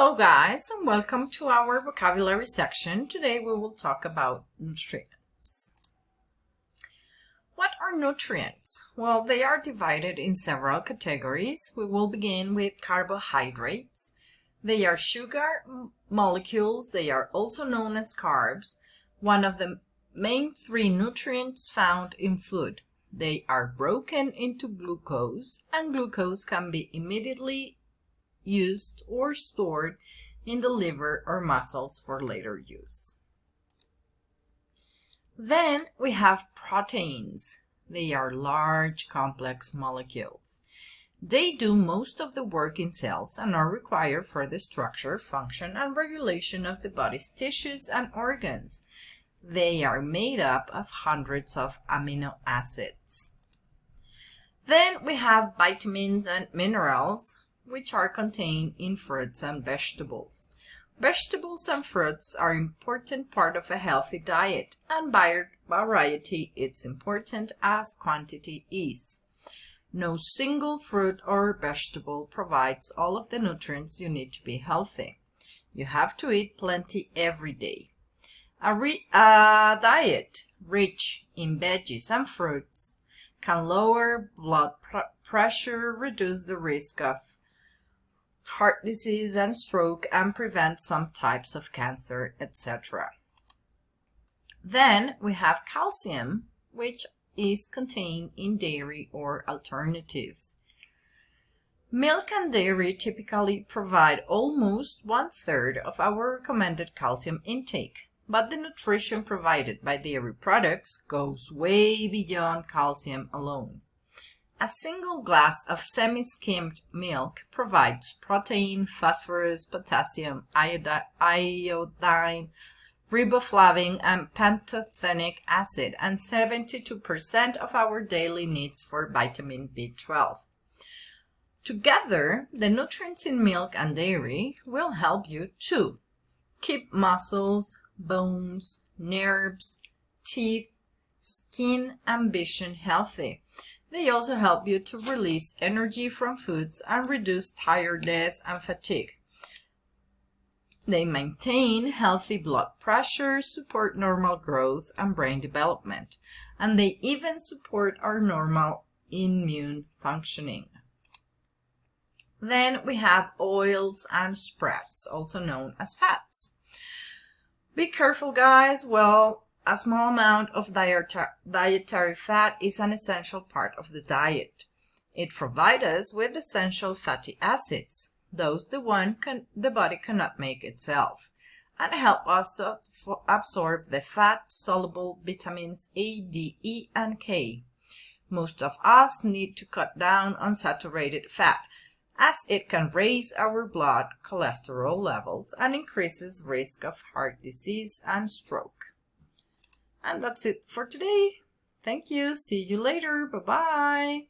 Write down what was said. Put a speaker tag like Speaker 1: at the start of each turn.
Speaker 1: Hello guys and welcome to our vocabulary section. Today we will talk about nutrients. What are nutrients? Well, they are divided in several categories. We will begin with carbohydrates. They are sugar molecules. They are also known as carbs, one of the main three nutrients found in food. They are broken into glucose, and glucose can be immediately used or stored in the liver or muscles for later use. Then we have proteins. They are large, complex molecules. They do most of the work in cells and are required for the structure, function, and regulation of the body's tissues and organs. They are made up of hundreds of amino acids. Then we have vitamins and minerals, which are contained in fruits and vegetables. Vegetables and fruits are an important part of a healthy diet, and variety is important as quantity is. No single fruit or vegetable provides all of the nutrients you need to be healthy. You have to eat plenty every day. A diet rich in veggies and fruits can lower blood pressure, reduce the risk of heart disease and stroke, and prevent some types of cancer, etc. Then we have calcium, which is contained in dairy or alternatives. Milk and dairy typically provide almost 1/3 of our recommended calcium intake, but the nutrition provided by dairy products goes way beyond calcium alone. A single glass of semi-skimmed milk provides protein, phosphorus, potassium, iodine, riboflavin, and pantothenic acid, and 72% of our daily needs for vitamin B12. Together, the nutrients in milk and dairy will help you to keep muscles, bones, nerves, teeth, skin, and vision healthy. They also help you to release energy from foods and reduce tiredness and fatigue. They maintain healthy blood pressure, support normal growth and brain development, and they even support our normal immune functioning. Then we have oils and spreads, also known as fats. Be careful, guys. Well, a small amount of dietary fat is an essential part of the diet. It provides us with essential fatty acids, those the body cannot make itself, and help us to absorb the fat-soluble vitamins A, D, E, and K. Most of us need to cut down on saturated fat, as it can raise our blood cholesterol levels and increases risk of heart disease and stroke. And that's it for today. Thank you. See you later. Bye-bye.